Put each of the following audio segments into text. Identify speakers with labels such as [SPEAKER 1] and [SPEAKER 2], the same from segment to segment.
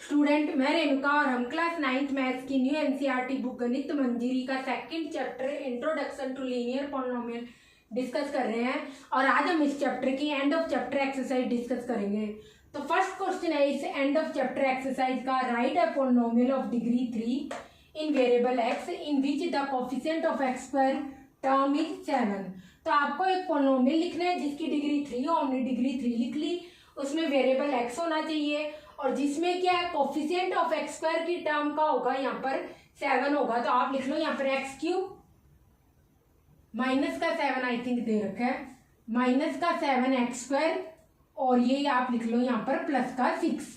[SPEAKER 1] Student, मैं रेणुका और हम क्लास 9th मैथ्स की new NCERT book Ganit Manjari का second chapter introduction to linear polynomial discuss कर रहे हैं। और आज हम इस चैप्टर की end of chapter exercise discuss करेंगे। तो फर्स्ट क्वेश्चन है इस एंड ऑफ चैप्टर एक्सरसाइज का, right a polynomial of degree 3 in variable x in which the coefficient of x square term is 7। तो आपको एक पॉलिनोमियल लिखना है जिसकी डिग्री 3 हो, हमने डिग्री 3 लिख ली, उसमें वेरिएबल एक्स होना चाहिए और जिसमें क्या है कोफिशिएंट ऑफ एक्स स्क्वायर की टर्म का होगा यहाँ पर 7 होगा। तो आप लिख लो यहाँ पर एक्स क्यूब माइनस का 7 आई थिंक दे रखा है, माइनस का 7 एक्स स्क्वायर और ये आप लिख लो यहाँ पर प्लस का 6।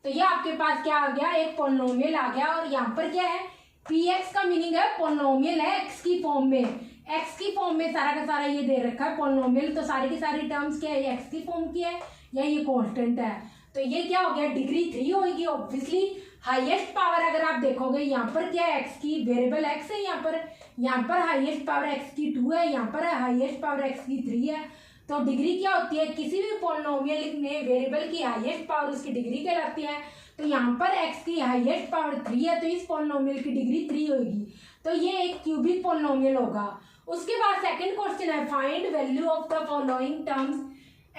[SPEAKER 1] तो ये आपके पास क्या आ गया, एक पॉलिनोमियल आ गया। और यहाँ पर क्या है, पी एक्स का मीनिंग है पॉलिनोमियल है एक्स की फॉर्म में, एक्स की फॉर्म में सारा का सारा ये दे रखा है पॉलिनोमियल। तो सारी की सारी टर्म्स क्या है, एक्स की फॉर्म की है या ये कांस्टेंट है। तो ये क्या हो गया, डिग्री 3 होगी ऑब्वियसली। हाईएस्ट पावर अगर आप देखोगे यहाँ पर क्या है, एक्स की वेरिएबल एक्स है, यहाँ पर हाईएस्ट पावर एक्स की 2 है, यहाँ पर हाईएस्ट पावर एक्स की 3 है। तो डिग्री क्या होती है, किसी भी पॉलिनोमियल में वेरिएबल की हाईएस्ट पावर उसकी डिग्री कहलाती है। तो यहाँ पर एक्स की हाईएस्ट पावर 3 है, तो इस पॉलिनोमियल की डिग्री 3 होगी। तो ये एक क्यूबिक पॉलिनोमियल होगा। उसके बाद सेकंड क्वेश्चन है, find value of the following terms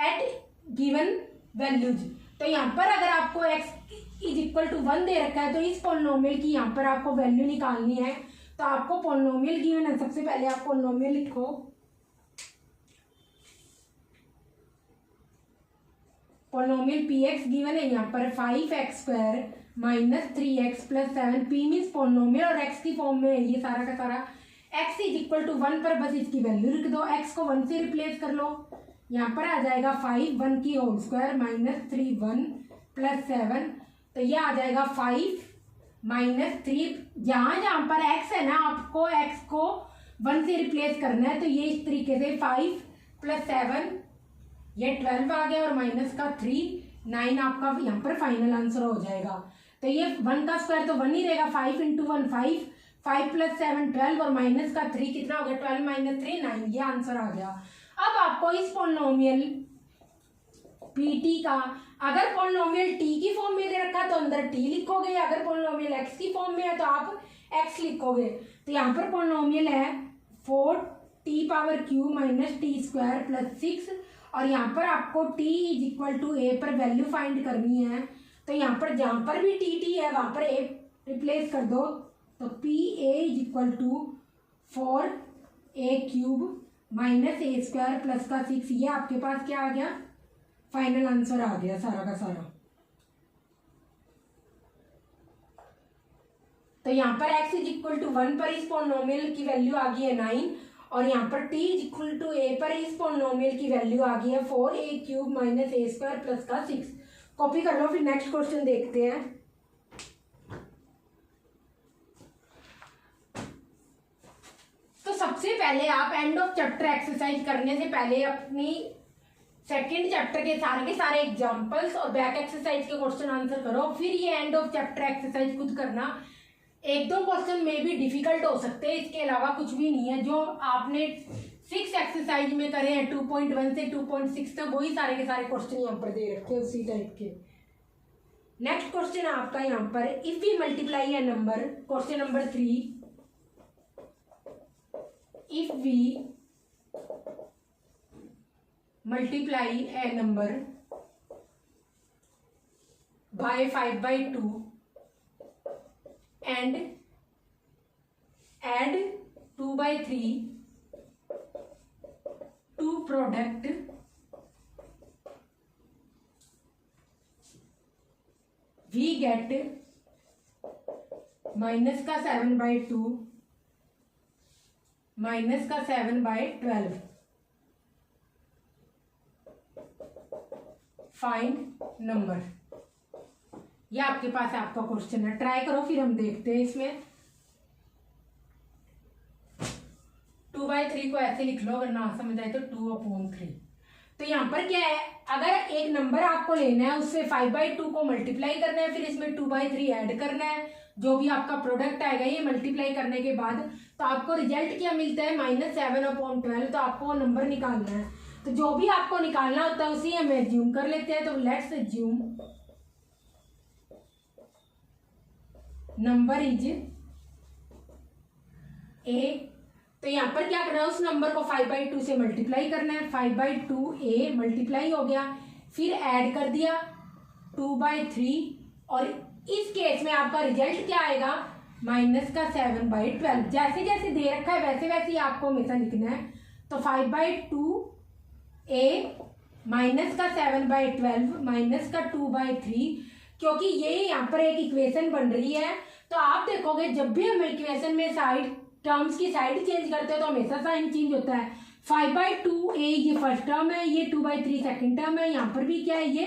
[SPEAKER 1] at given values. तो यहाँ पर अगर आपको x इज इक्वल टू 1 दे रखा है तो इस पॉलिनोमियल की यहाँ पर आपको वैल्यू निकालनी है। तो आपको पॉलिनोमियल गिवन है, सबसे पहले आप पॉलिनोमियल लिखो। पॉलिनोमियल px गिवन है यहाँ पर 5x square minus 3x plus 7। p means polynomial और x की फॉर्म में है ये सारा का सारा। x इज इक्वल टू 1 पर बस इसकी वैल्यू लिख दो, x को 1 से रिप्लेस कर लो। यहाँ पर आ जाएगा 5 1 की होल स्क्वायर माइनस 3 1 प्लस 7। तो ये आ जाएगा 5 माइनस 3। जहाँ जहाँ पर x है ना, आपको x को 1 से रिप्लेस करना है। तो ये इस तरीके से 5 प्लस 7 ये 12 आ गया और माइनस का 3 9 आपका यहाँ पर फाइनल आंसर हो जाएगा। तो ये 1 का स्क्वायर तो 1 ही रहेगा, 5 इंटू 1 5, 5 प्लस 7 12 और माइनस का 3 कितना हो गया, 12 माइनस 3 9, ये आंसर आ गया। अब आपको इस पॉलिनोमियल pt का, अगर पॉलिनोमियल t की फॉर्म में दे रखा है तो अंदर t लिखोगे, अगर पॉलिनोमियल x की फॉर्म में है तो आप x लिखोगे। तो यहाँ पर पॉलिनोमियल है 4t power q minus t square plus 6 और यहाँ पर आपको t is equal to a पर वैल्यू फाइंड करनी है। तो यहाँ पर जहाँ पर भी t है वहाँ पर a रिप्लेस कर दो। तो p a is equal to 4a cube minus a square plus का 6, ये आपके पास क्या आ गया, फाइनल आंसर आ गया सारा का सारा। तो यहाँ पर x इज इक्वल टू 1 पर इस पॉलिनोमियल की वैल्यू आ गई है 9 और यहाँ पर t is equal to a पर इस पॉलिनोमियल की वैल्यू आ गई है 4a cube minus a square plus का 6। कॉपी कर लो, फिर नेक्स्ट क्वेश्चन देखते हैं। सबसे पहले आप एंड ऑफ चैप्टर एक्सरसाइज करने से पहले अपनी सेकंड चैप्टर के सारे एग्जांपल्स और बैक एक्सरसाइज के क्वेश्चन आंसर करो, फिर ये एंड ऑफ चैप्टर एक्सरसाइज खुद करना। एक दो क्वेश्चन में भी डिफिकल्ट हो सकते हैं, इसके अलावा कुछ भी नहीं है। जो आपने 6 एक्सरसाइज में करे हैं 2.1 से 2.6 तक, वही सारे के सारे क्वेश्चन यहाँ पर दे रखे हैं उसी टाइप के। नेक्स्ट क्वेश्चन है आपका यहाँ पर, if we multiply a number, question number 3, if we multiply a number by 5/2 and add 2/3 to product we get minus का 7/2 माइनस का 7/12। फाइंड नंबर, ये आपके पास आपका क्वेश्चन है। ट्राई करो, फिर हम देखते हैं इसमें। 2/3 को ऐसे लिख लो, अगर ना समझ आए तो 2/3। तो यहाँ पर क्या है, अगर एक नंबर आपको लेना है उससे 5/2 को मल्टीप्लाई करना है, फिर इसमें 2/3 ऐड करना है, जो भी आपका प्रोडक्ट आएगा ये मल्टीप्लाई करने के बाद तो आपको रिजल्ट क्या मिलता है, -7/12। तो आपको वो नंबर निकालना है। तो जो भी आपको निकालना होता है उसी हम एज्यूम कर लेते हैं। तो let's assume number is a. तो यहाँ पर क्या करना है, उस नंबर को 5/2 से मल्टीप्लाई करना है। 5/2 ए मल्टीप्लाई हो गया, फिर ऐड कर दिया 2/3, और इस केस में आपका रिजल्ट क्या आएगा, -7/12। जैसे जैसे दे रखा है वैसे वैसे ही आपको हमेशा लिखना है। तो 5/2 ए -7/12 -2/3, क्योंकि ये यहाँ पर एक इक्वेशन बन रही है। तो आप देखोगे जब भी हम इक्वेशन में साइड टर्म्स की साइड चेंज करते हैं तो हमेशा साइन चेंज होता है। 5/2 ए ये फर्स्ट टर्म है, ये 2/3 सेकंड टर्म है, यहाँ पर भी क्या है, ये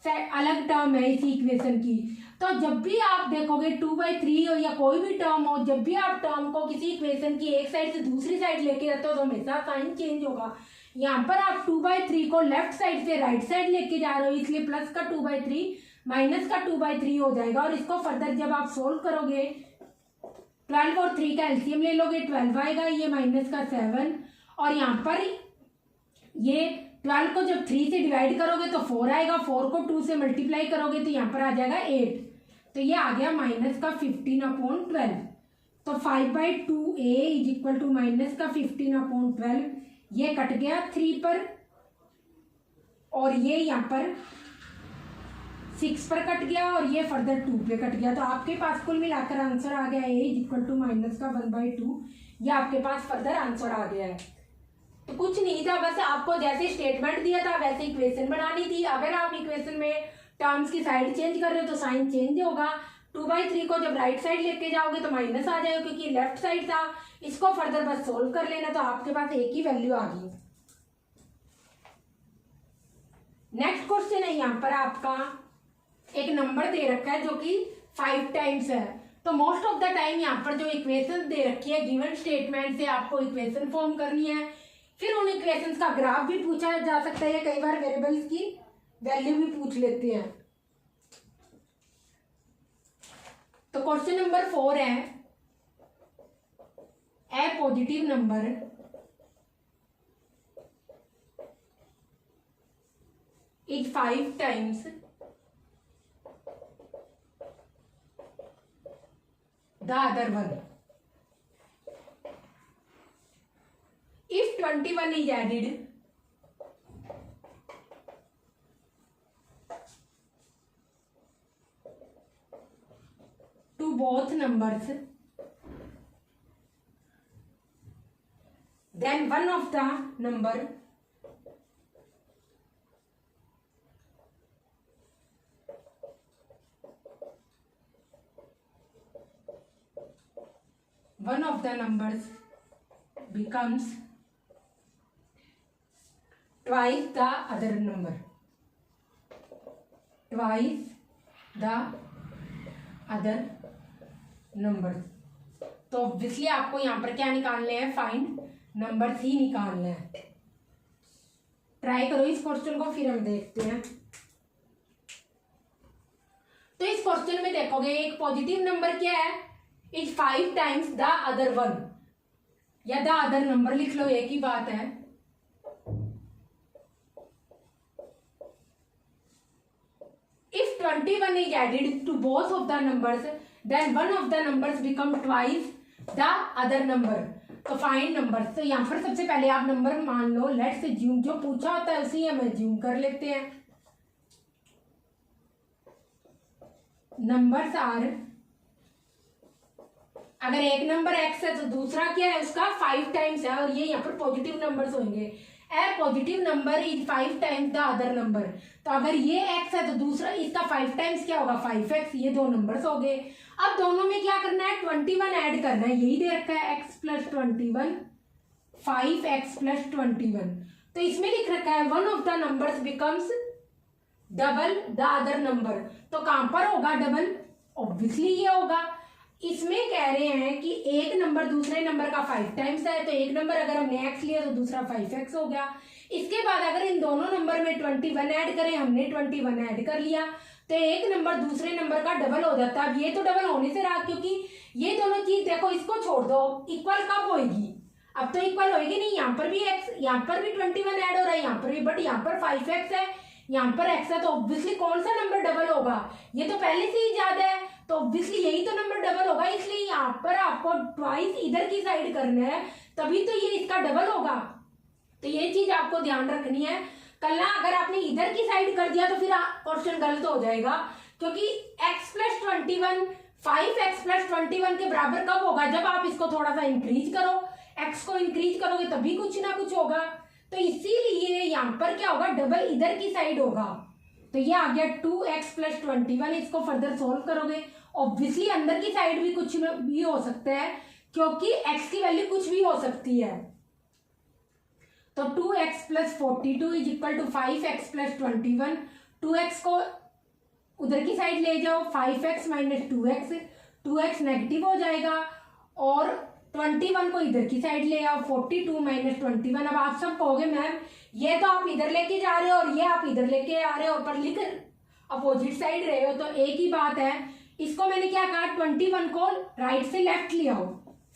[SPEAKER 1] अलग टर्म है इसी इक्वेशन की। तो जब भी आप देखोगे 2/3 हो या कोई भी टर्म हो, जब भी आप टर्म को किसी इक्वेशन की एक साइड से दूसरी साइड लेके जाते हो तो हमेशा साइन चेंज होगा। यहाँ पर आप 2/3 को लेफ्ट साइड से राइट साइड लेके जा रहे हो, इसलिए प्लस का 2/3 माइनस का 2/3 हो जाएगा। और इसको फर्दर जब आप सोल्व करोगे 12 और 3 का एलसीएम ले लोगे 12 आएगा, ये -7, और यहाँ पर ये 12 को जब 3 से डिवाइड करोगे तो 4 आएगा, 4 को 2 से मल्टीप्लाई करोगे तो यहाँ पर आ जाएगा 8। तो ये आ गया -15/12। तो 5/2 ए इज इक्वल टू -15/12, ये कट गया 3 पर, और ये यहाँ पर 6 पर कट गया, और ये फर्दर 2 पे कट गया। तो आपके पास कुल मिलाकर आंसर आ गया ए इज इक्वल टू -1/2। ये आपके पास फर्दर आंसर आ गया है। तो कुछ नहीं था, बस आपको जैसे स्टेटमेंट दिया था वैसे इक्वेशन बनानी थी। अगर आप इक्वेशन में टर्म्स की साइड चेंज कर रहे हो तो साइन चेंज होगा। 2/3 को जब राइट साइड लेके जाओगे तो माइनस आ जाएगा, क्योंकि लेफ्ट साइड था। इसको फर्दर बस सोल्व कर लेना, तो आपके पास एक ही वैल्यू आ गई। नेक्स्ट क्वेश्चन है, यहाँ पर आपका एक नंबर दे रखा है जो कि 5 टाइम्स है। तो मोस्ट ऑफ द टाइम यहाँ पर जो इक्वेशन दे रखी है गिवन स्टेटमेंट से आपको इक्वेशन फॉर्म करनी है, फिर उन इक्वेशंस का ग्राफ भी पूछा जा सकता है, कई बार वेरिएबल्स की वैल्यू भी पूछ लेते हैं। तो क्वेश्चन नंबर 4 है, A positive number is 5 times the other one. If 21 is added to both numbers, then one of the number numbers becomes twice the other number, twice the other numbers। तो obviously आपको यहाँ पर क्या निकालने हैं, find numbers ही निकालने हैं। Try करो इस क्वेश्चन को, फिर हम देखते हैं। तो इस क्वेश्चन में देखोगे एक पॉजिटिव नंबर क्या है, is 5 times the other one, या द अदर नंबर लिख लो, एक ही बात है। If 21 is added to both of the numbers, then one of the numbers become twice the other number। तो फाइंड नंबर। तो यहाँ पर सबसे पहले आप नंबर मान लो, लेट्स अज्यूम, जो पूछा होता है उसी हम अज्यूम कर लेते हैं। नंबर्स आर, अगर एक नंबर एक्स है तो दूसरा क्या है उसका 5 टाइम्स है, और ये यहाँ पर पॉजिटिव नंबर्स होंगे। A positive number is 5 times the other number. तो अगर ये x है तो दूसरा इसका 5 टाइम्स क्या होगा, 5x। ये दो नंबर्स हो गए। अब दोनों में क्या करना है, 21 ऐड करना है, यही दे रखा है x + 21, 5x + 21। तो इसमें लिख रखा है one of the numbers becomes double the other number. तो कहां पर होगा डबल, ऑब्वियसली ये होगा। इसमें कह रहे हैं कि एक नंबर दूसरे नंबर का 5 टाइम्स है, तो एक नंबर अगर हमने x लिया तो दूसरा 5x हो गया। इसके बाद अगर इन दोनों नंबर में 21 ऐड करें, हमने 21 ऐड कर लिया, तो एक नंबर दूसरे नंबर का डबल हो जाता है। अब ये तो डबल होने से रहा, क्योंकि ये दोनों चीज देखो, इसको छोड़ दो, इक्वल कब होगी, अब तो इक्वल होगी नहीं। यहाँ पर भी x, यहाँ पर भी 21 ऐड हो रहा है, यहाँ पर भी, बट यहाँ पर 5x है, यहाँ पर x है, तो ऑब्वियसली कौन सा नंबर डबल होगा, ये तो पहले से ही ज्यादा है। तो ऑब्वियसली यही तो नंबर डबल होगा, इसलिए यहाँ पर आपको ट्वाइस इधर की साइड करना है, तभी तो ये इसका डबल होगा। तो ये चीज आपको ध्यान रखनी है। कल ना अगर आपने इधर की साइड कर दिया तो फिर क्वेश्चन गलत हो जाएगा, क्योंकि x प्लस 21 5x प्लस 21 के बराबर कब होगा, जब आप इसको थोड़ा सा इंक्रीज करो, x को इंक्रीज करोगे तभी कुछ ना कुछ होगा। तो इसीलिए यहाँ पर क्या होगा, डबल इधर की साइड होगा। तो ये आ गया 2x प्लस 21। इसको फर्दर सोल्व करोगे, ऑब्वियसली अंदर की साइड भी कुछ भी हो सकता है, क्योंकि x की वैल्यू कुछ भी हो सकती है। तो 2x plus 42 is equal to 5x plus 21। 2x को उधर की साइड ले जाओ, 5x minus 2x, 2x negative हो जाएगा, और 21 को इधर की साइड ले आओ, 42 माइनस 21। अब आप सब कहोगे मैम ये तो आप इधर लेके जा रहे हो और ये आप इधर लेके आ रहे हो, पर लिख अपोजिट साइड रहे हो, तो एक ही बात है। इसको मैंने क्या कहा, 21 को राइट से लेफ्ट ले आओ,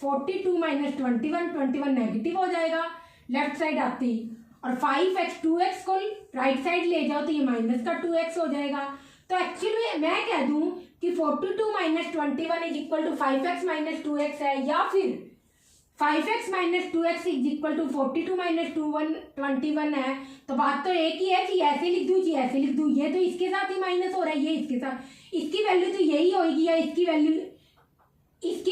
[SPEAKER 1] 42 माइनस 21 नेगेटिव हो जाएगा लेफ्ट साइड आती, और 5x 2x को राइट साइड ले जाओ तो ये माइनस का 2x हो जाएगा। तो एक्चुअली मैं कह दूं कि 42 minus 21 is equal to 5x minus 2x है, या फिर 5x minus 2x is equal to 42 minus 21 है। तो बात तो एक ही है कि ऐसे लिख दूं जी ऐसे लिख दूं, ये तो इसके साथ ही माइनस हो रहा है, ये इसके साथ, इसकी वैल्यू तो यही होगी, या इसकी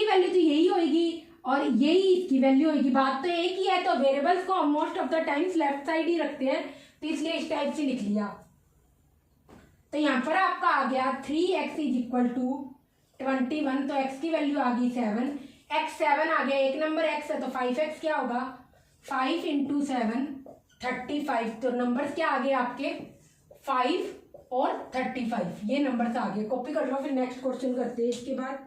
[SPEAKER 1] वैल्यू तो यही होगी और यही इसकी वैल्यू होगी, बात तो एक ही है। तो वेरिएबल्स को हम most of the times left side ही रखते हैं, तो इसलिए इस टाइप से लिख लिया। तो यहाँ पर आपका आ गया 3x इज इक्वल टू 21, तो x की वैल्यू आ गई 7, x 7 आ गया, एक नंबर x है तो 5x क्या होगा, 5 इंटू 7 35। तो नंबर्स क्या आ गए आपके 5 और 35, ये नंबर्स आ गए। कॉपी कर लो, फिर नेक्स्ट क्वेश्चन करते हैं। इसके बाद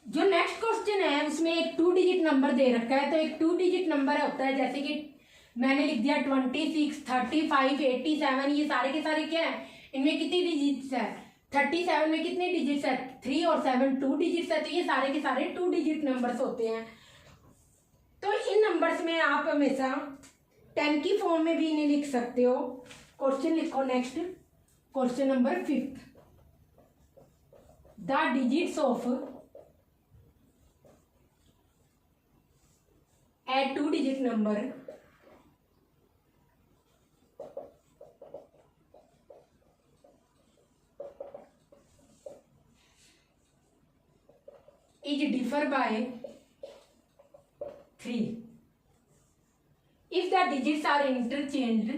[SPEAKER 1] जो नेक्स्ट क्वेश्चन है उसमें एक 2 डिजिट नंबर दे रखा है। तो एक 2 डिजिट नंबर होता है, जैसे कि मैंने लिख दिया 26 35 87, ये सारे के सारे क्या है, इनमें कितनी डिजिट्स है, 37 में कितने डिजिट्स है, 3 और 7 2 डिजिट्स है, तो ये सारे के सारे 2 डिजिट नंबर्स होते हैं। तो इन नंबर्स में आप हमेशा 10 की फॉर्म में भी इन्हें लिख सकते हो। क्वेश्चन लिखो next, question number 5, the digits of a 2 digit number is differ by 3 if the digits are interchanged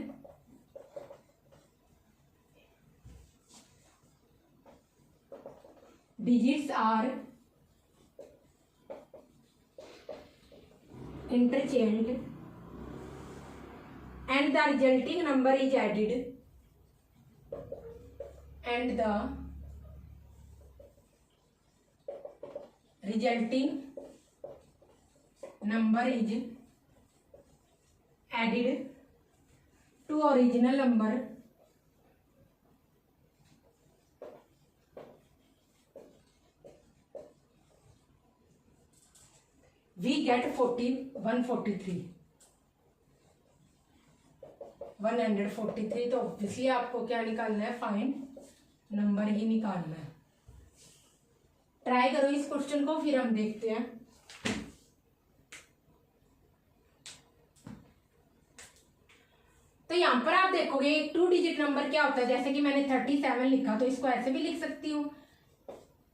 [SPEAKER 1] and the resulting number is added and the resulting number is added to original number, we get 143। तो obviously आपको क्या निकालना है, find number ही निकालना है। Try करो इस question को, फिर हम देखते हैं। तो यहां पर आप देखोगे 2 डिजिट नंबर क्या होता है, जैसे कि मैंने 37 लिखा, तो इसको ऐसे भी लिख सकती हूँ।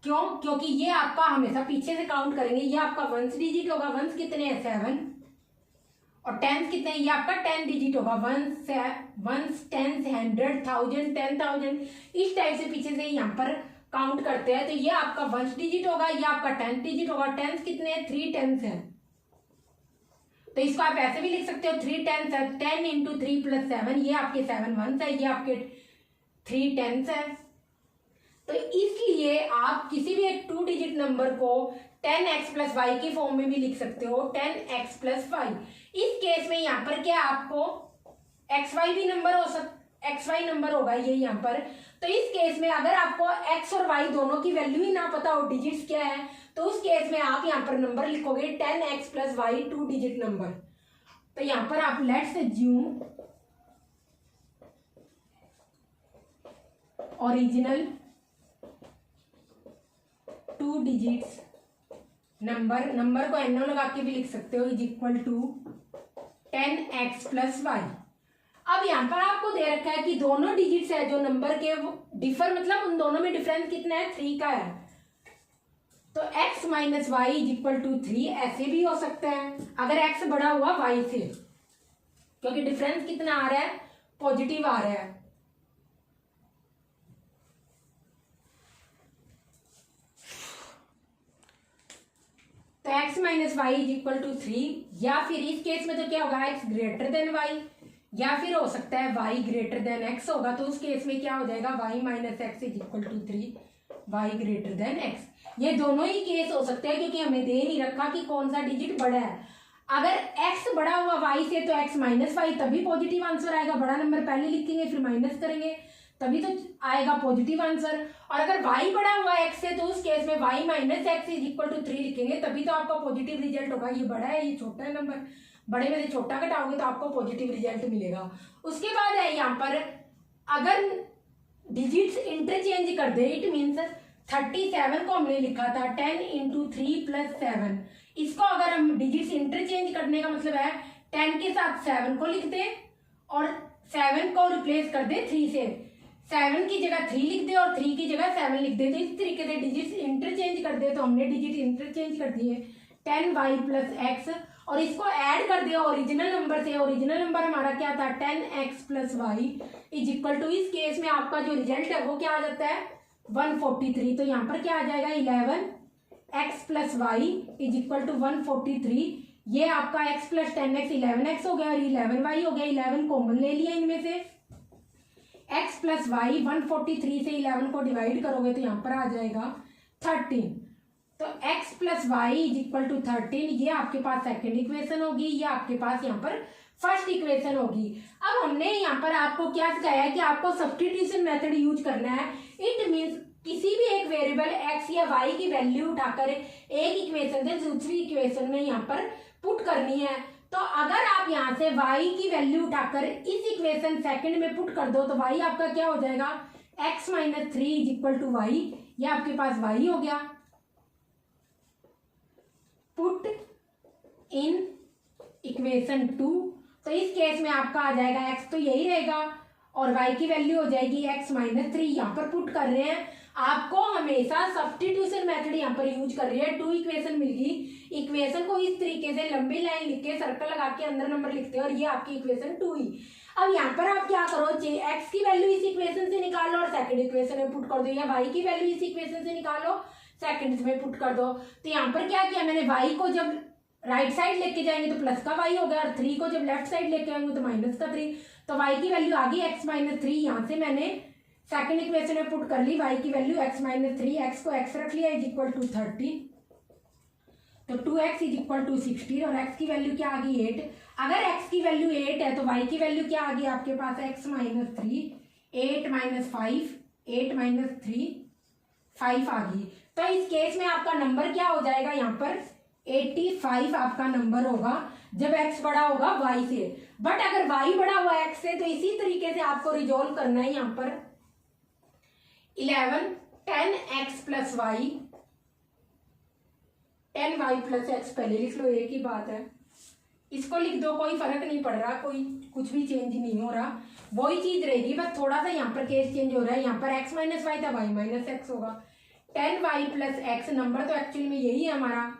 [SPEAKER 1] क्यों, क्योंकि ये आपका हमेशा पीछे से काउंट करेंगे, ये आपका 1 डिजिट होगा, 1 कितने हैं 7, और 10 कितने हैं, ये आपका 10 डिजिट होगा, 1 10 100 1000 10,000, इस टाइप से पीछे से यहाँ पर काउंट करते हैं। तो ये आपका 1 डिजिट होगा, ये आपका 10 डिजिट होगा। 10 कितने हैं, 3 10s हैं, तो इसको आप ऐसे भी लिख सकते हो 3 10s है, 10 इंटू 3 प्लस 7, ये आपके 7 1s है, ये आपके 3 10s है। तो इसलिए आप किसी भी एक 2 डिजिट नंबर को 10x प्लस वाई की फॉर्म में भी लिख सकते हो, 10x प्लस वाई। इस केस में यहाँ पर क्या आपको xy भी नंबर हो xy नंबर होगा ये यहाँ पर। तो इस केस में अगर आपको x और y दोनों की वैल्यू ही ना पता हो, डिजिट्स क्या है, तो उस केस में आप यहाँ पर नंबर लिखोगे 10x plus Y 2 digit number. तो यहाँ पर आप let's assume original 2 digits number को एनो लगा के भी लिख सकते हो, is equal to 10x plus y. अब यहाँ पर आपको दे रखा है कि दोनों डिजिट्स है जो नंबर के वो डिफर, मतलब उन दोनों में डिफरेंस कितना है, 3 का है। तो x minus y is equal to 3 ऐसे भी हो सकता है अगर x बड़ा हुआ y से, क्योंकि डिफरेंस कितना आ रहा है, पॉजिटिव आ रहा है। तो x minus y is equal to 3, या फिर इस केस में तो क्या होगा, x ग्रेटर देन y, या फिर हो सकता है y ग्रेटर देन x होगा। तो उस केस में क्या हो जाएगा, y minus x is equal to 3, y greater than x। ये दोनों ही केस हो सकते हैं क्योंकि हमें दे नहीं रखा कि कौन सा डिजिट बड़ा है। अगर x बड़ा हुआ y से तो x माइनस वाई, तभी पॉजिटिव आंसर आएगा। बड़ा नंबर पहले लिखेंगे फिर माइनस करेंगे तभी तो आएगा पॉजिटिव आंसर। और अगर y बड़ा हुआ x से तो उस केस में y minus x is equal to 3 लिखेंगे तभी तो आपका पॉजिटिव रिजल्ट होगा। ये बड़ा है, ये छोटा है नंबर, बड़े में से छोटा घटाओगे तो आपको पॉजिटिव रिजल्ट मिलेगा। उसके बाद है यहाँ पर अगर डिजिट्स इंटरचेंज कर दे, इट मीन्स 37 को हमने लिखा था 10 इंटू 3 प्लस 7, इसको अगर हम डिजिट्स इंटरचेंज करने का मतलब है 10 के साथ 7 को लिख दे और 7 को रिप्लेस कर दे 3 से, 7 की जगह 3 लिख दे और 3 की जगह 7 लिख दे। तो इस तरीके से डिजिट्स इंटरचेंज कर दे। तो हमने डिजिट इंटरचेंज कर दिए 10y प्लस एक्स और इसको ऐड कर दिया ओरिजिनल नंबर से। ओरिजिनल नंबर हमारा क्या था, 10x plus y is equal to, इस केस में आपका जो रिजल्ट है वो क्या आ जाता है, 143। तो यहाँ पर क्या आ जाएगा, 11x plus y is equal to 143। ये आपका x प्लस 10x 11x हो गया और 11y हो गया। 11 कॉमन ले लिया इनमें से, x प्लस वाई 143 से 11 को डिवाइड करोगे तो यहाँ पर आ जाएगा 13। तो x plus y is equal to 13, ये आपके पास सेकेंड इक्वेशन होगी, ये आपके पास यहाँ पर फर्स्ट इक्वेशन होगी। अब हमने यहाँ पर आपको क्या सिखाया है कि आपको सब्स्टिट्यूशन मेथड यूज करना है। इट मीन्स किसी भी एक वेरिएबल x या y की वैल्यू उठाकर एक इक्वेशन से दूसरी इक्वेशन में यहाँ पर पुट करनी है। तो अगर आप यहाँ से y की वैल्यू उठाकर इस इक्वेशन सेकंड में पुट कर दो तो y आपका क्या हो जाएगा, x minus 3 is equal to y, ये आपके पास y हो गया। पुट इन इक्वेशन 2, तो इस केस में आपका आ जाएगा x तो यही रहेगा और y की वैल्यू हो जाएगी x माइनस 3। यहाँ पर पुट कर रहे हैं, आपको हमेशा सब्स्टिट्यूशन मेथड यहाँ पर यूज कर रही है। 2 इक्वेशन मिल गई, इक्वेशन को इस तरीके से लंबी लाइन लिख के सर्कल लगा के अंदर नंबर लिखते हैं और ये आपकी इक्वेशन 2 ही। अब यहाँ पर आप क्या करो, x की वैल्यू इस इक्वेशन से निकालो और सेकंड इक्वेशन में पुट कर दो, या y की वैल्यू इस इक्वेशन से निकालो सेकंड में पुट कर दो। तो यहाँ पर क्या किया मैंने, y को जब राइट साइड लेके जाएंगे तो प्लस का y हो गया और 3 को जब लेफ्ट साइड लेके आएंगे तो माइनस का 3। तो y की वैल्यू आ गई x माइनस 3, यहाँ से मैंने सेकंड इक्वेशन में पुट कर ली y की वैल्यू x माइनस 3, x को x रख लिया इज इक्वल टू 30। तो 2x इज इक्वल टू 16 और x की वैल्यू क्या आ गई 8। अगर x की वैल्यू 8 है तो y की वैल्यू क्या आ गई आपके पास, x माइनस 3, 8 माइनस 5, 8 माइनस 3, 5 आ गई। तो इस केस में आपका नंबर क्या हो जाएगा, यहाँ पर 85 आपका नंबर होगा जब x बड़ा होगा y से। बट अगर y बड़ा हुआ x से तो इसी तरीके से आपको रिजोल्व करना है। यहाँ पर 11 10x plus Y, 10y plus x पहले लिख लो, एक ही बात है। इसको लिख दो, कोई फर्क नहीं पड़ रहा, कोई कुछ भी चेंज नहीं हो रहा, वही चीज रहेगी, बस थोड़ा सा यहाँ पर केस चेंज हो रहा है। यहाँ पर x माइनस वाई था, y माइनस एक्स होगा। 10y प्लस एक्स, नंबर तो एक्चुअली में यही है हमारा,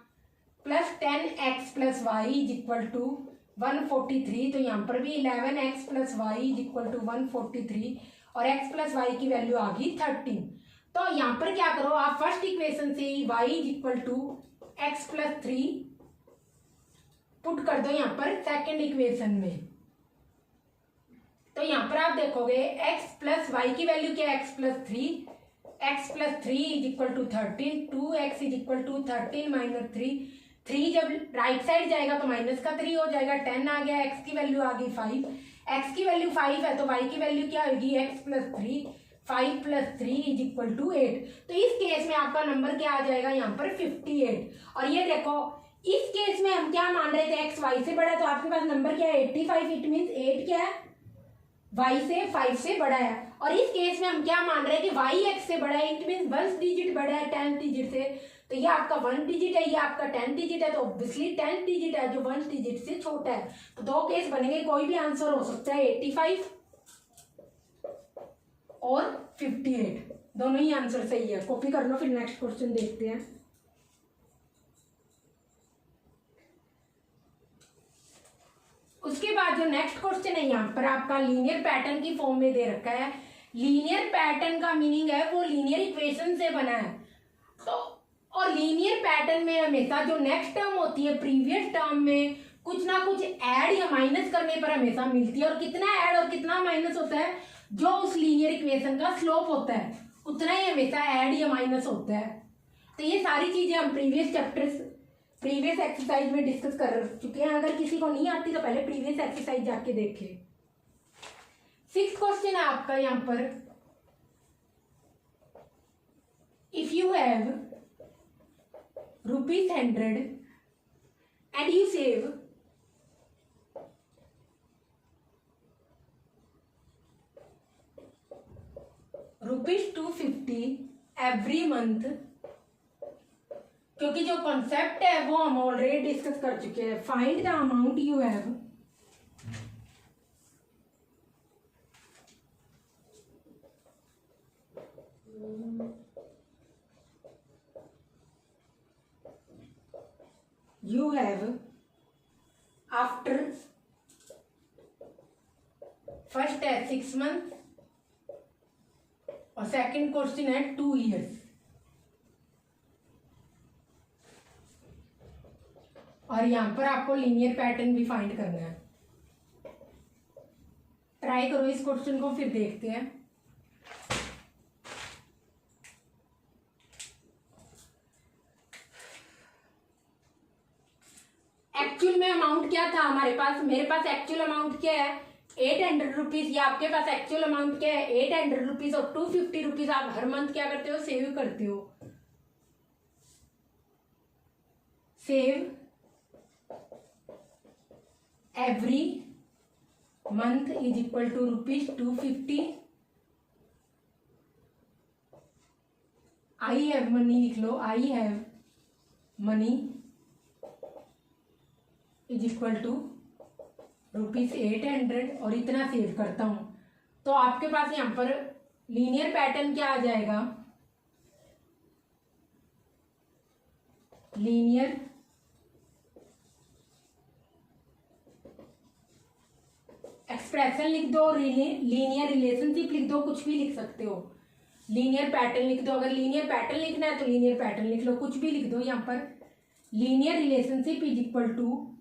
[SPEAKER 1] plus 10x plus y is equal to 143। तो यहाँ पर भी 11x plus y is equal to 143 और x प्लस वाई की वैल्यू आ गई 13। तो यहाँ पर क्या करो आप, फर्स्ट इक्वेशन से y is equal to x plus 3 put कर दो यहाँ पर सेकेंड इक्वेशन में। तो यहाँ पर आप देखोगे x प्लस वाई की वैल्यू क्या है, x plus 3 is equal to 13, 2x is equal to 13 minus 3 जब राइट साइड जाएगा तो माइनस का 3 हो जाएगा, 10 आ गया, x की वैल्यू आ गई 5, x की वैल्यू 5 है तो y की वैल्यू क्या होगी, x plus 3, 5 plus 3 is equal to 8। तो इस केस में आपका नंबर क्या आ जाएगा यहाँ पर 58। और ये देखो इस केस में हम क्या मान रहे थे, x y से बड़ा, तो आपके पास नंबर क्या है 85। इट मीन्स 8 क्या है y से 5 से बड़ा है। और इस केस में हम क्या मान रहे हैं कि y x से बड़ा है, इट मीन 1 डिजिट बड़ा है 10 डिजिट से। तो ये आपका 1 डिजिट है, ये आपका 10 डिजिट है, तो ऑब्वियसली 10 डिजिट है जो 1 डिजिट से छोटा है। तो दो केस बनेंगे, कोई भी आंसर हो सकता है 85 और 58, दोनों ही आंसर सही है। कॉपी कर लो, फिर नेक्स्ट क्वेश्चन देखते हैं। उसके बाद जो नेक्स्ट क्वेश्चन है यहाँ पर आपका लीनियर पैटर्न की फॉर्म में दे रखा है। लीनियर पैटर्न का मीनिंग है वो लीनियर इक्वेशन से बना है। तो और लीनियर पैटर्न में हमेशा जो नेक्स्ट टर्म होती है प्रीवियस टर्म में कुछ ना कुछ ऐड या माइनस करने पर हमेशा मिलती है। और कितना ऐड और कितना माइनस होता है, जो उस लीनियर इक्वेशन का स्लोप होता है उतना ही हमेशा ऐड या माइनस होता है। तो ये सारी चीजें हम प्रीवियस एक्सरसाइज में डिस्कस कर चुके हैं। अगर किसी को नहीं आती तो पहले प्रीवियस एक्सरसाइज जाके देखे। 6th क्वेश्चन है आपका यहाँ पर, if you have ₹100 and you save ₹250 every month, क्योंकि जो कॉन्सेप्ट है वो हम ऑलरेडी डिस्कस कर चुके हैं। Find the amount you have after first है 6 मंथ और सेकंड क्वेश्चन है 2 years। और यहां पर आपको लीनियर पैटर्न भी फाइंड करना है। ट्राई करो इस क्वेश्चन को, फिर देखते हैं। एक्चुअल में अमाउंट क्या था हमारे पास, मेरे पास एक्चुअल अमाउंट क्या है 800 रुपीज, या आपके पास एक्चुअल अमाउंट क्या है 800 रुपीज और 250 रुपीज आप हर मंथ क्या करते हो, सेव करते हो। Save every month is equal to ₹250। I have money लिख लो, I have money is equal to ₹800 और इतना सेव करता हूं। तो आपके पास यहां पर लीनियर पैटर्न क्या आ जाएगा, लीनियर एक्सप्रेशन लिख दो, लीनियर रिलेशनशिप लिख दो, कुछ भी लिख सकते हो। लीनियर पैटर्न लिख दो, अगर लीनियर पैटर्न लिखना है तो लीनियर पैटर्न लिख लो, कुछ भी लिख दो। यहाँ पर linear relationship is equal to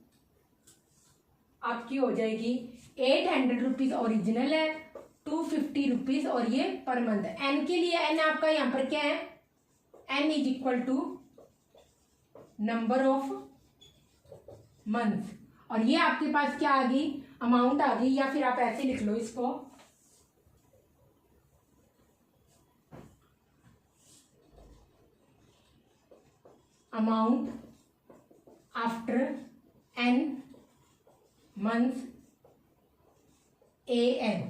[SPEAKER 1] आपकी हो जाएगी 800 रुपीज ओरिजिनल है, 250 रुपीज और ये पर मंथ। एन के लिए एन आपका यहाँ पर क्या है, N is equal to number of month. और ये आपके पास क्या आ गई, अमाउंट आ गई, या फिर आप ऐसे लिख लो इसको, amount after N month AN,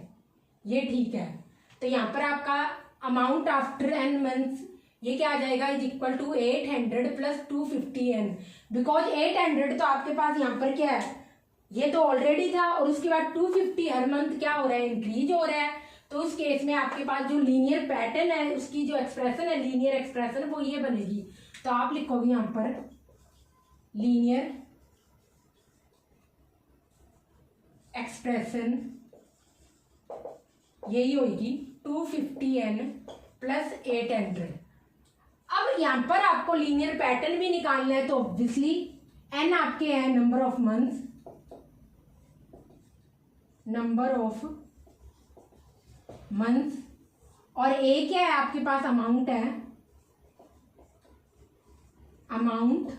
[SPEAKER 1] ये ठीक है। तो यहां पर आपका अमाउंट आफ्टर एन मंथ ये क्या आ जाएगा, is equal to 800 plus 250N। Because 800 तो आपके पास यहाँ पर क्या है, ये तो ऑलरेडी था, और उसके बाद 250 हर मंथ क्या हो रहा है, इंक्रीज हो रहा है। तो उस केस में आपके पास जो लीनियर पैटर्न है उसकी जो एक्सप्रेशन है, लीनियर एक्सप्रेशन, वो ये बनेगी। तो आप लिखोगे यहाँ पर लीनियर एक्सप्रेशन यही होगी 250N प्लस 800। अब यहां पर आपको लीनियर पैटर्न भी निकालना है, तो ऑब्वियसली N आपके हैं number of months, number of months, और A क्या है आपके पास, अमाउंट है, अमाउंट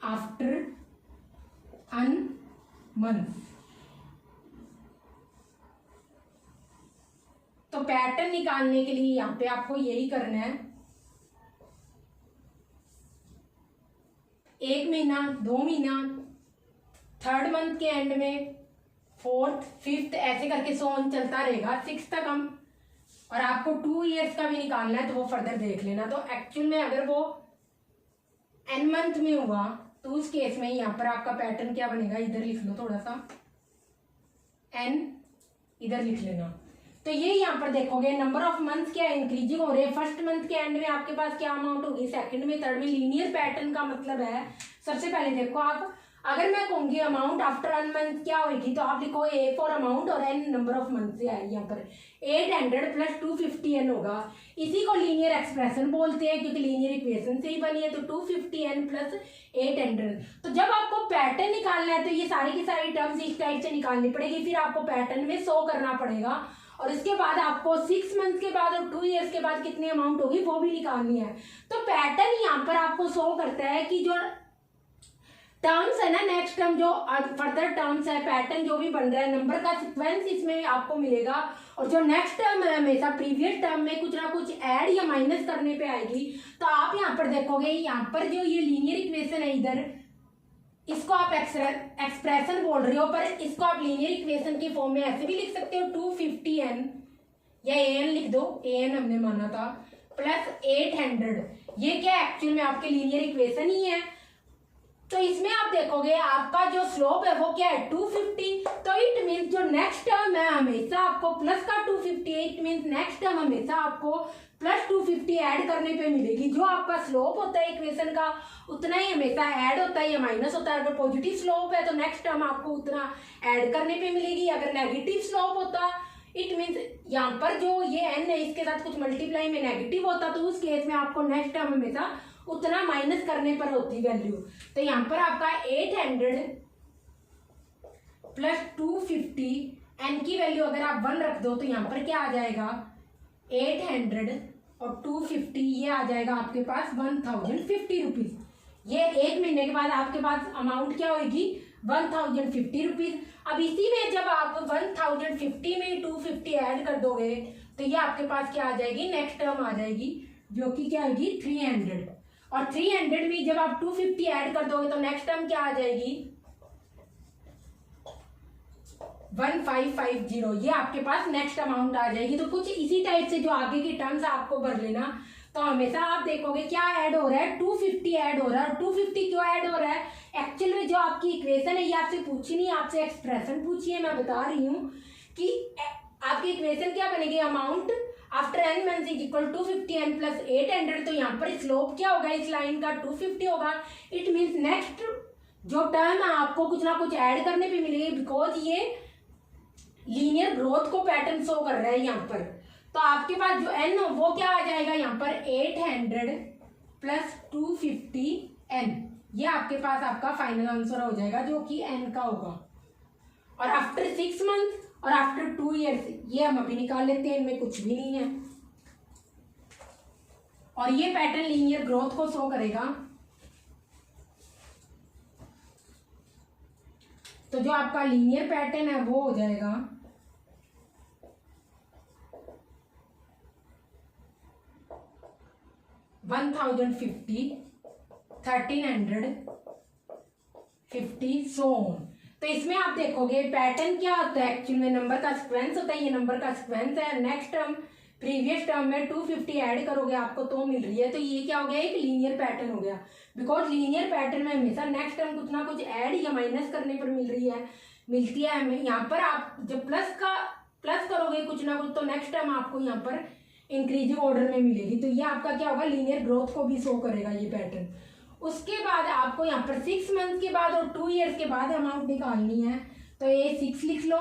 [SPEAKER 1] आफ्टर अन मंथ। तो पैटर्न निकालने के लिए यहां पे आपको यही करना है, 1 महीना, 2 महीना, 3rd मंथ के एंड में, 4th 5th ऐसे करके सो ऑन चलता रहेगा, 6 तक हम, और आपको 2 ईयर्स का भी निकालना है तो वो फर्दर देख लेना। तो एक्चुअल में अगर वो n मंथ में हुआ तो उस केस में यहाँ पर आपका पैटर्न क्या बनेगा, इधर लिख लो थोड़ा सा, n इधर लिख लेना। तो ये यहाँ पर देखोगे नंबर ऑफ मंथ्स क्या इंक्रीजिंग हो रहे हैं। फर्स्ट मंथ के एंड में आपके पास क्या अमाउंट होगी, सेकंड में, थर्ड में। लीनियर पैटर्न का मतलब है, सबसे पहले देखो आप, अगर मैं कहूंगी अमाउंट आफ्टर n मंथ क्या होगी, तो आप लिखो a फॉर अमाउंट और n नंबर ऑफ मंथ से है, यहाँ पर 800 प्लस 250n होगा। इसी को लीनियर एक्सप्रेशन बोलते हैं क्योंकि लीनियर इक्वेशन से ही बनी है। तो 250n प्लस 800। तो जब आपको पैटर्न निकालना है तो ये सारी की सारी टर्म्स इस टाइप से निकालनी पड़ेगी, फिर आपको पैटर्न में शो करना पड़ेगा, और इसके बाद आपको 6 मंथ के बाद और 2 ईयर्स के बाद कितनी अमाउंट होगी वो भी निकालनी है। तो पैटर्न यहाँ पर आपको शो करता है कि जो टर्म्स है ना, नेक्स्ट टर्म जो फर्दर टर्म्स है, पैटर्न जो भी बन रहा है, नंबर का सीक्वेंस इसमें आपको मिलेगा, और जो नेक्स्ट टर्म है हमेशा प्रीवियस टर्म में कुछ ना कुछ ऐड या माइनस करने पे आएगी। तो आप यहाँ पर देखोगे, यहाँ पर जो ये लीनियर इक्वेशन है, इधर इसको आप एक्सप्रेशन बोल रहे हो, पर इसको आप लीनियर इक्वेशन के फॉर्म में ऐसे भी लिख सकते हो, 250n या an लिख दो, an हमने माना था, प्लस 800। ये क्या एक्चुअल में आपके लीनियर इक्वेशन ही है। तो इसमें आप देखोगे आपका जो स्लोप है वो क्या है, 250। तो इट मीन्स जो नेक्स्ट टर्म है हमेशा आपको प्लस का 250, इट मीन्स नेक्स्ट टर्म हमेशा आपको प्लस 250 ऐड करने पे मिलेगी। जो आपका स्लोप होता है इक्वेशन का उतना ही हमेशा ऐड होता है या माइनस होता है। अगर पॉजिटिव स्लोप है तो नेक्स्ट टर्म आपको उतना ऐड करने पे मिलेगी। अगर नेगेटिव स्लोप होता, इट मीन्स यहाँ पर जो ये n है इसके साथ कुछ मल्टीप्लाई में नेगेटिव होता, तो उस केस में आपको नेक्स्ट टर्म हमेशा उतना माइनस करने पर होती वैल्यू। तो यहाँ पर आपका 800 प्लस 250, n की वैल्यू अगर आप 1 रख दो तो यहाँ पर क्या आ जाएगा, 800 और 250, ये आ जाएगा आपके पास 1050 रुपीज। ये 1 महीने के बाद आपके पास अमाउंट क्या होगी, 1050 रुपीज। अब इसी में जब आप 1050 में 250 ऐड कर दोगे तो ये आपके पास क्या आ जाएगी, नेक्स्ट टर्म आ जाएगी जो कि क्या आएगी 300, और 300 में जब आप 250 ऐड कर दोगे तो नेक्स्ट टर्म क्या आ जाएगी 1550। ये आपके पास नेक्स्ट अमाउंट आ जाएगी। तो कुछ इसी टाइप से जो आगे की टर्म्स आपको भर लेना। तो हमेशा आप देखोगे क्या ऐड हो रहा है, 250 ऐड हो रहा है। और 250 क्यों ऐड हो रहा है, एक्चुअल में जो आपकी इक्वेशन है ये आपसे पूछी नहीं, आपसे एक्सप्रेशन पूछी है। मैं बता रही हूँ कि आपकी इक्वेशन क्या बनेगी, amount after n month is equal 250n plus 800। तो यहाँ पर स्लोप क्या होगा इस लाइन का, 250 होगा। इट मीन्स नेक्स्ट जो टर्म है आपको कुछ ना कुछ ऐड करने पे मिलेगी, बिकॉज ये लीनियर ग्रोथ को पैटर्न शो कर रहा है यहाँ पर। तो आपके पास जो n हो वो क्या आ जाएगा यहाँ पर 800 प्लस 250n। ये आपके पास आपका फाइनल आंसर हो जाएगा जो कि n का होगा। और आफ्टर 6 मंथ और आफ्टर 2 ईयर्स ये हम अभी निकाल लेते हैं, इनमें कुछ भी नहीं है। और ये पैटर्न लीनियर ग्रोथ को शो करेगा। तो जो आपका लीनियर पैटर्न है वो हो जाएगा 1050, 1350 सो ऑन। तो इसमें आप देखोगे पैटर्न क्या होता है, एक्चुअल में नंबर का सीक्वेंस होता है। ये नंबर का सीक्वेंस है। नेक्स्ट टर्म प्रीवियस टर्म में 250 ऐड करोगे आपको तो मिल रही है। तो ये क्या हो गया, एक लीनियर पैटर्न हो गया। बिकॉज लीनियर पैटर्न में हमेशा नेक्स्ट टर्म कुछ ना कुछ ऐड या माइनस करने पर मिलती है हमें। यहाँ पर आप जब प्लस करोगे कुछ ना कुछ तो नेक्स्ट टर्म आपको यहाँ पर इंक्रीजिंग ऑर्डर में मिलेगी। तो ये आपका क्या होगा, लीनियर ग्रोथ को भी शो करेगा ये पैटर्न। उसके बाद आपको यहाँ पर 6 मंथ के बाद और 2 ईयर्स के बाद अमाउंट निकालनी है। तो ये 6 लिख लो,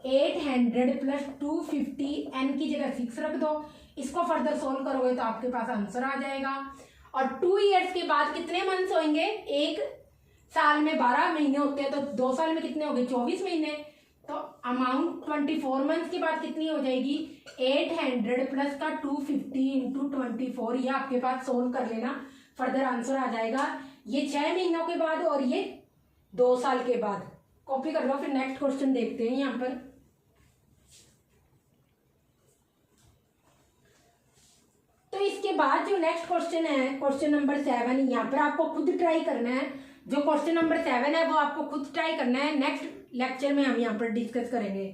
[SPEAKER 1] 800 प्लस 250, n की जगह 6 रख दो। इसको फर्दर सोल्व करोगे तो आपके पास आंसर आ जाएगा। और 2 ईयर्स के बाद कितने मंथ्स होंगे, एक साल में 12 महीने होते हैं, तो 2 साल में कितने हो गए, 24 महीने। तो अमाउंट 24 मंथ के बाद कितनी हो जाएगी, 800 प्लस का 250 इंटू 24। ये आपके पास सोल्व कर लेना, फर्दर आंसर आ जाएगा। ये 6 महीनों के बाद और ये 2 साल के बाद। कॉपी कर लो, फिर नेक्स्ट क्वेश्चन देखते हैं। यहाँ पर तो इसके बाद जो नेक्स्ट क्वेश्चन है, क्वेश्चन नंबर 7, यहाँ पर आपको खुद ट्राई करना है। जो क्वेश्चन नंबर 7 है वो आपको खुद ट्राई करना है। नेक्स्ट लेक्चर में हम यहाँ पर डिस्कस करेंगे।